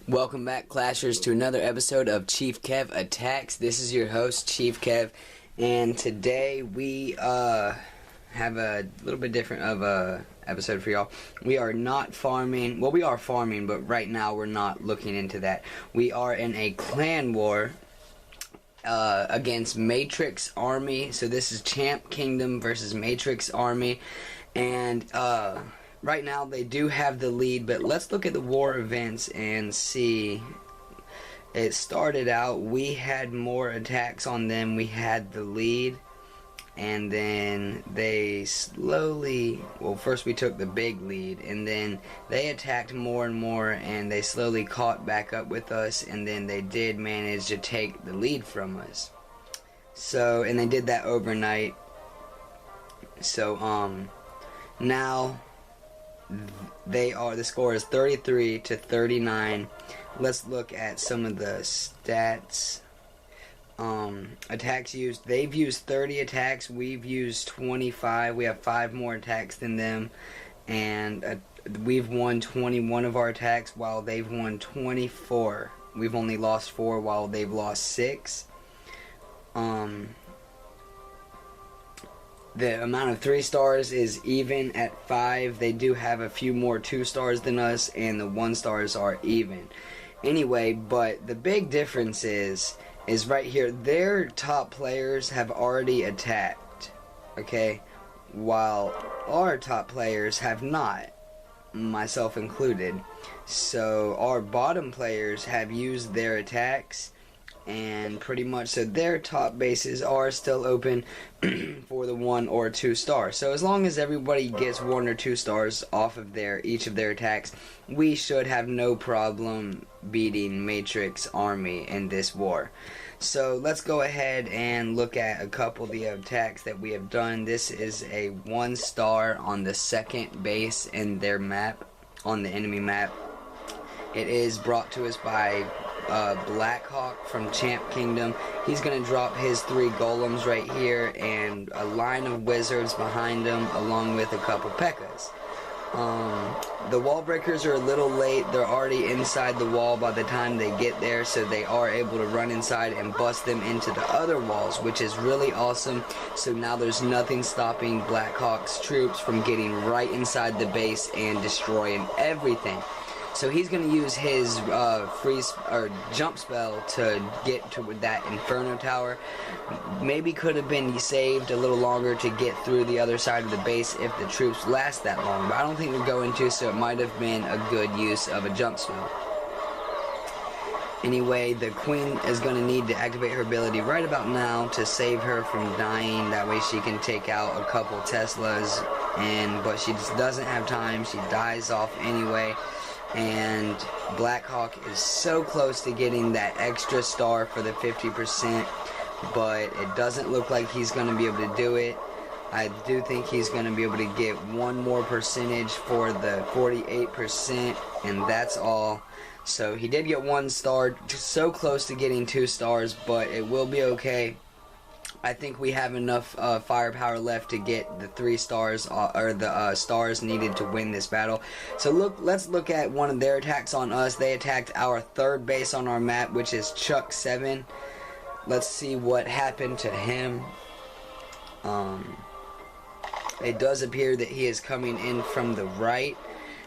Welcome back, Clashers, to another episode of Chief Kev Attacks. This is your host, Chief Kev, and today we have a little bit different of a episode for y'all. We are not farming. Well, we are farming, but right now we're not looking into that. We are in a clan war against Matrix Army. So this is Champ Kingdom versus Matrix Army, and right now they do have the lead, but let's look at the war events and see. It started out, we had more attacks on them, we had the lead, and then they slowly, well, first we took the big lead, and then they attacked more and more, and they slowly caught back up with us, and then they did manage to take the lead from us. So, and they did that overnight. So, now the score is 33-39. Let's look at some of the stats. Attacks used. They've used 30 attacks. We've used 25. We have 5 more attacks than them, and we've won 21 of our attacks while they've won 24. We've only lost 4 while they've lost 6. The amount of 3 stars is even at 5. They do have a few more 2 stars than us, and the 1 stars are even. Anyway, but the big difference is right here. Their top players have already attacked, okay, while our top players have not, myself included. So our bottom players have used their attacks, and pretty much, so their top bases are still open for the 1 or 2 stars. So as long as everybody gets 1 or 2 stars off of each of their attacks, we should have no problem beating Matrix Army in this war. So let's go ahead and look at a couple of the attacks that we have done. This is a 1 star on the second base in their map, on the enemy map. It is brought to us by Blackhawk from Champ Kingdom. He's going to drop his 3 golems right here and a line of wizards behind him, along with a couple P.E.K.K.A.s. The wall breakers are a little late. They're already inside the wall by the time they get there, so they are able to run inside and bust them into the other walls, which is really awesome. So now there's nothing stopping Blackhawk's troops from getting right inside the base and destroying everything. So he's going to use his freeze or jump spell to get to that Inferno Tower. Maybe could have been saved a little longer to get through the other side of the base if the troops last that long, but I don't think they're going to, so it might have been a good use of a jump spell. Anyway, the queen is going to need to activate her ability right about now to save her from dying. That way she can take out a couple Teslas, but she just doesn't have time. She dies off anyway. And Blackhawk is so close to getting that extra star for the 50%, but it doesn't look like he's going to be able to do it. I do think he's going to be able to get 1 more percentage for the 48%, and that's all. So he did get 1 star, just so close to getting 2 stars, but it will be okay. I think we have enough firepower left to get the 3 stars, or the stars needed to win this battle. So let's look at one of their attacks on us. They attacked our 3rd base on our map, which is Chuck 7. Let's see what happened to him. It does appear that he is coming in from the right.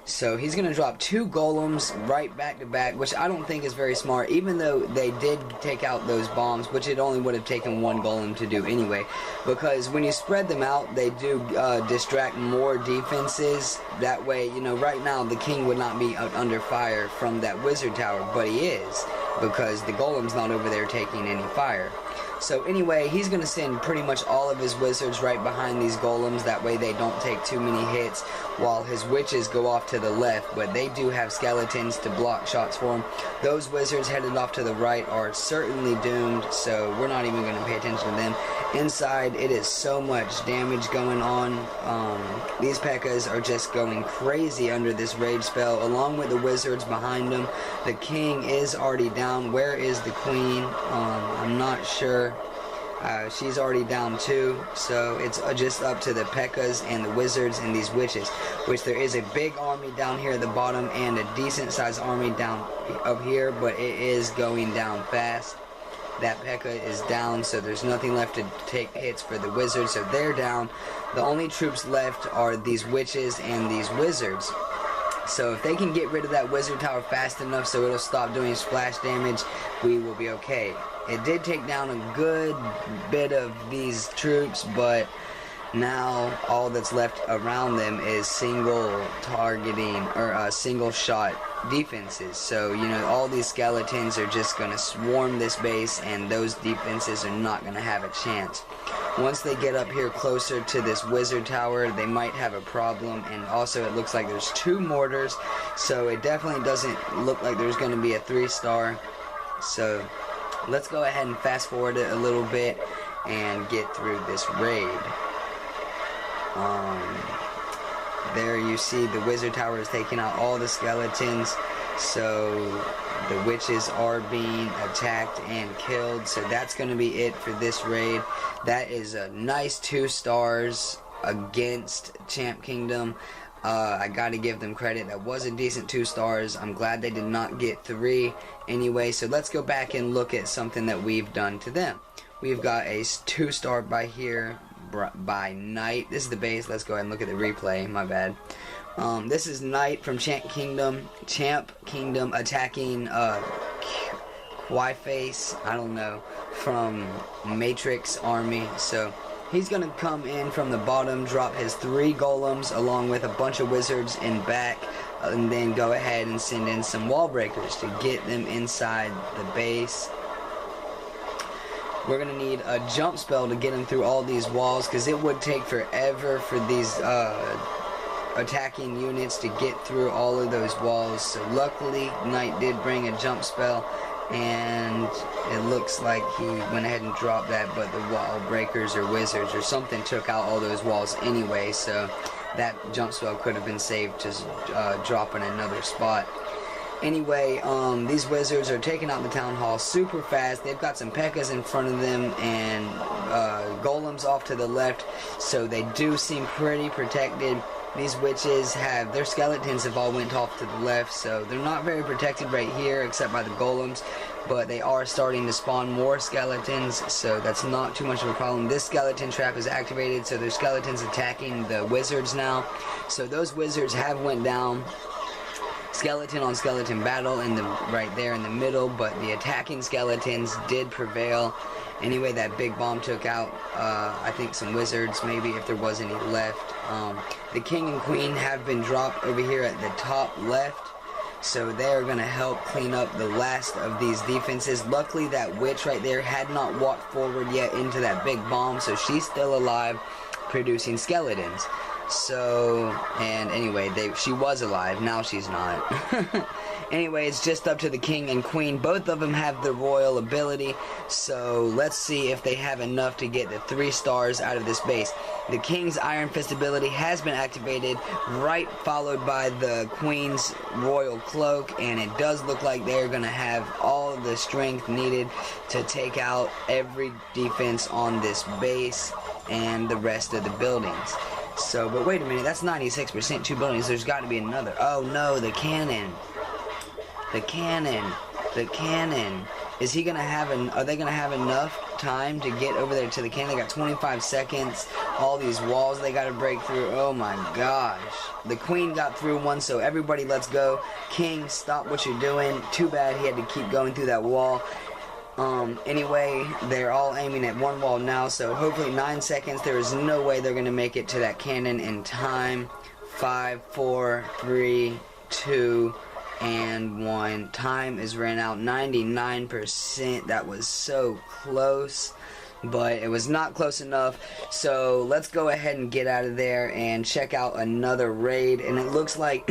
So he's going to drop 2 golems right back to back, which I don't think is very smart, even though they did take out those bombs, which it only would have taken 1 golem to do anyway, because when you spread them out, they do distract more defenses. That way, you know, right now the king would not be under fire from that wizard tower, but he is, because the golem's not over there taking any fire. So anyway, he's going to send pretty much all of his wizards right behind these golems. That way they don't take too many hits, while his witches go off to the left. But they do have skeletons to block shots for him. Those wizards headed off to the right are certainly doomed, so we're not even going to pay attention to them. Inside, it is so much damage going on. These P.E.K.K.A.s are just going crazy under this rage spell, along with the wizards behind them. The king is already down. Where is the queen? I'm not sure. She's already down 2, so it's just up to the P.E.K.K.A.s and the wizards and these witches, which there is a big army down here at the bottom and a decent sized army down up here, but it is going down fast. That P.E.K.K.A. is down, so there's nothing left to take hits for the wizards, so they're down. The only troops left are these witches and these wizards. So if they can get rid of that wizard tower fast enough so it'll stop doing splash damage, we will be okay. It did take down a good bit of these troops, but now all that's left around them is single targeting or single shot defenses. So, you know, all these skeletons are just going to swarm this base, and those defenses are not going to have a chance. Once they get up here closer to this wizard tower, they might have a problem. And also it looks like there's 2 mortars, so it definitely doesn't look like there's going to be a 3-star. So let's go ahead and fast forward it a little bit and get through this raid. There you see the wizard tower is taking out all the skeletons, so the witches are being attacked and killed. So that's going to be it for this raid. That is a nice 2 stars against Champ Kingdom. I gotta give them credit. That was a decent 2 stars. I'm glad they did not get 3 anyway. So let's go back and look at something that we've done to them. We've got a 2-star by here by Knight. This is the base. Let's go ahead and look at the replay. My bad. This is Knight from Champ Kingdom attacking Quaiface, I don't know, from Matrix Army. So he's gonna come in from the bottom, drop his 3 golems along with a bunch of wizards in back, and then go ahead and send in some wall breakers to get them inside the base. We're going to need a jump spell to get them through all these walls, because it would take forever for these attacking units to get through all of those walls. So luckily, Knight did bring a jump spell, and it looks like he went ahead and dropped that, but the wall breakers or wizards or something took out all those walls anyway, so that jump spell could have been saved just dropping another spot. Anyway, these wizards are taking out the town hall super fast. They've got some P.E.K.K.A.s in front of them and golems off to the left, so they do seem pretty protected. These witches have, their skeletons have all went off to the left, so they're not very protected right here except by the golems, but they are starting to spawn more skeletons, so that's not too much of a problem. This skeleton trap is activated, so there's skeletons attacking the wizards now. So those wizards have went down. Skeleton on skeleton battle in the right there in the middle, but the attacking skeletons did prevail. Anyway, that big bomb took out I think some wizards, maybe, if there was any left. The king and queen have been dropped over here at the top left, so they're gonna help clean up the last of these defenses. Luckily, that witch right there had not walked forward yet into that big bomb, so she's still alive, producing skeletons. So, and anyway, she was alive, now she's not. Anyway, it's just up to the king and queen. Both of them have the royal ability, so let's see if they have enough to get the 3 stars out of this base. The king's Iron Fist ability has been activated, right followed by the queen's royal cloak, and it does look like they're going to have all the strength needed to take out every defense on this base and the rest of the buildings. So, but wait a minute, that's 96%, 2 buildings, there's got to be another. Oh no, the cannon. The cannon. Is he gonna have are they gonna have enough time to get over there to the cannon? They got 25 seconds, all these walls they gotta break through. Oh my gosh. The queen got through one, so everybody let's go. King, stop what you're doing. Too bad he had to keep going through that wall. Anyway, they're all aiming at one wall now, so hopefully 9 seconds. There is no way they're gonna make it to that cannon in time. 5, 4, 3, 2, and 1. Time is ran out. 99%. That was so close, but it was not close enough. So let's go ahead and get out of there and check out another raid. And it looks like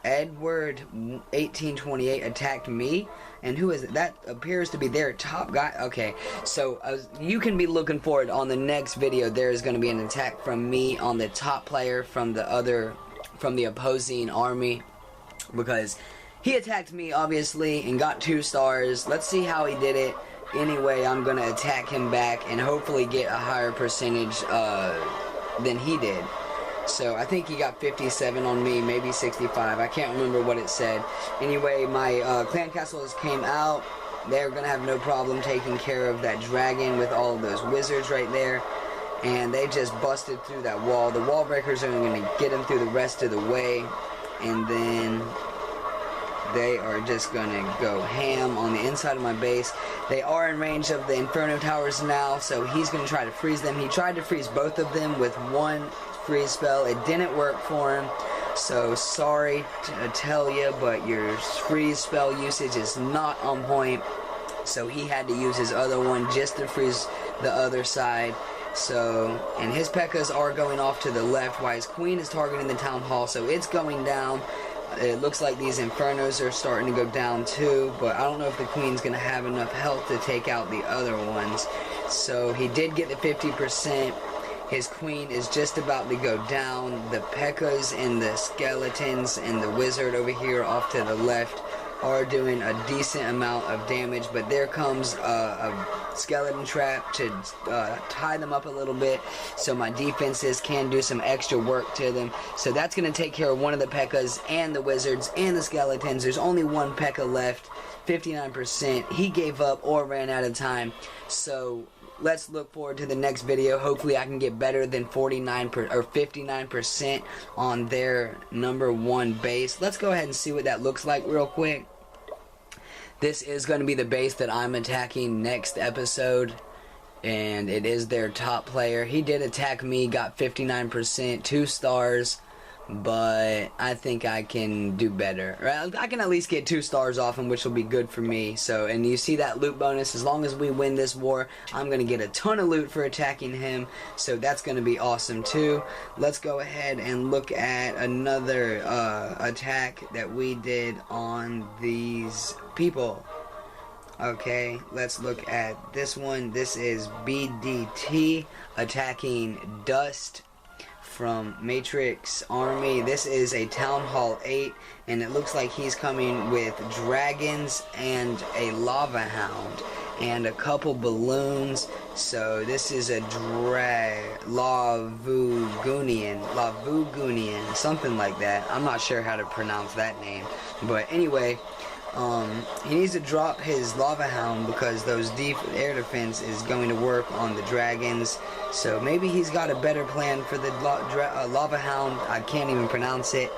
Edward 1828 attacked me. And who is it? That appears to be their top guy. Okay, so you can be looking forward on the next video. There is going to be an attack from me on the top player from the opposing army, because he attacked me obviously and got 2 stars. Let's see how he did it. anyway, I'm going to attack him back and hopefully get a higher percentage than he did. So I think he got 57 on me, maybe 65. I can't remember what it said. Anyway, my clan castles came out. They're going to have no problem taking care of that dragon with all of those wizards right there. And they just busted through that wall. The wall breakers are going to get them through the rest of the way. And then they are just going to go ham on the inside of my base. They are in range of the Inferno Towers now, so he's going to try to freeze them. He tried to freeze both of them with one freeze spell. It didn't work for him, so sorry to tell you, but your freeze spell usage is not on point. So he had to use his other one just to freeze the other side. So, and his P.E.K.K.A.s are going off to the left while his queen is targeting the town hall, so it's going down. It looks like these Infernos are starting to go down too, but I don't know if the queen's going to have enough health to take out the other ones. So he did get the 50%. His queen is just about to go down. The P.E.K.K.A.s and the skeletons and the wizard over here off to the left are doing a decent amount of damage, but there comes a skeleton trap to tie them up a little bit so my defenses can do some extra work to them. So that's going to take care of one of the P.E.K.K.A.s and the wizards and the skeletons. There's only one P.E.K.K.A. left, 59%. He gave up or ran out of time. So let's look forward to the next video. Hopefully I can get better than 59% on their number one base. Let's go ahead and see what that looks like real quick. This is going to be the base that I'm attacking next episode, and it is their top player. He did attack me, got 59%, 2 stars, but I think I can do better. I can at least get 2 stars off him, which will be good for me. So, and you see that loot bonus. As long as we win this war, I'm going to get a ton of loot for attacking him. So that's going to be awesome too. Let's go ahead and look at another attack that we did on these people. Okay, let's look at this one. This is BDT attacking Dust from Matrix Army. This is a Town Hall 8, and it looks like he's coming with dragons and a lava hound and a couple balloons. So this is a Lavugunian, something like that. I'm not sure how to pronounce that name, but anyway, he needs to drop his lava hound because those deep air defense is going to work on the dragons. So maybe he's got a better plan for the lava hound. I can't even pronounce it.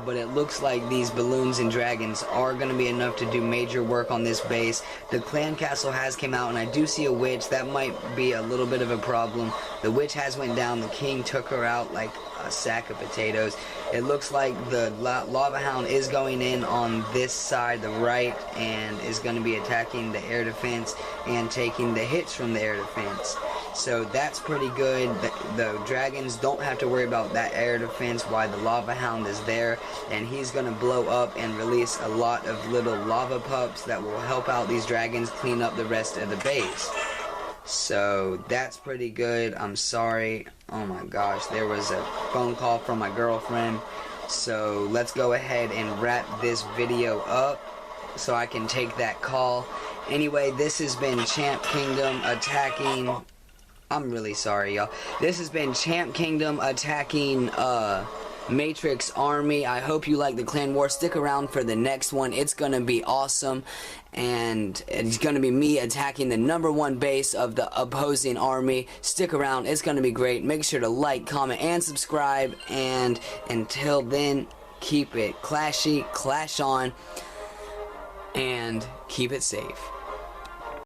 But it looks like these balloons and dragons are going to be enough to do major work on this base. The clan castle has came out, and I do see a witch. That might be a little bit of a problem. The witch has went down. The king took her out like a sack of potatoes. It looks like the lava hound is going in on this side, the right, and is going to be attacking the air defense and taking the hits from the air defense. So that's pretty good. The dragons don't have to worry about that air defense while the lava hound is there, and he's going to blow up and release a lot of little lava pups that will help out these dragons clean up the rest of the base. So that's pretty good. I'm sorry. Oh my gosh, there was a phone call from my girlfriend. So let's go ahead and wrap this video up so I can take that call. Anyway, this has been Champ Kingdom attacking... I'm really sorry, y'all. This has been Champ Kingdom attacking Matrix Army. I hope you like the clan war. Stick around for the next one. It's gonna be awesome, and it's gonna be me attacking the number one base of the opposing army. Stick around. It's gonna be great. Make sure to like, comment, and subscribe. And until then, keep it clashy, clash on, and keep it safe.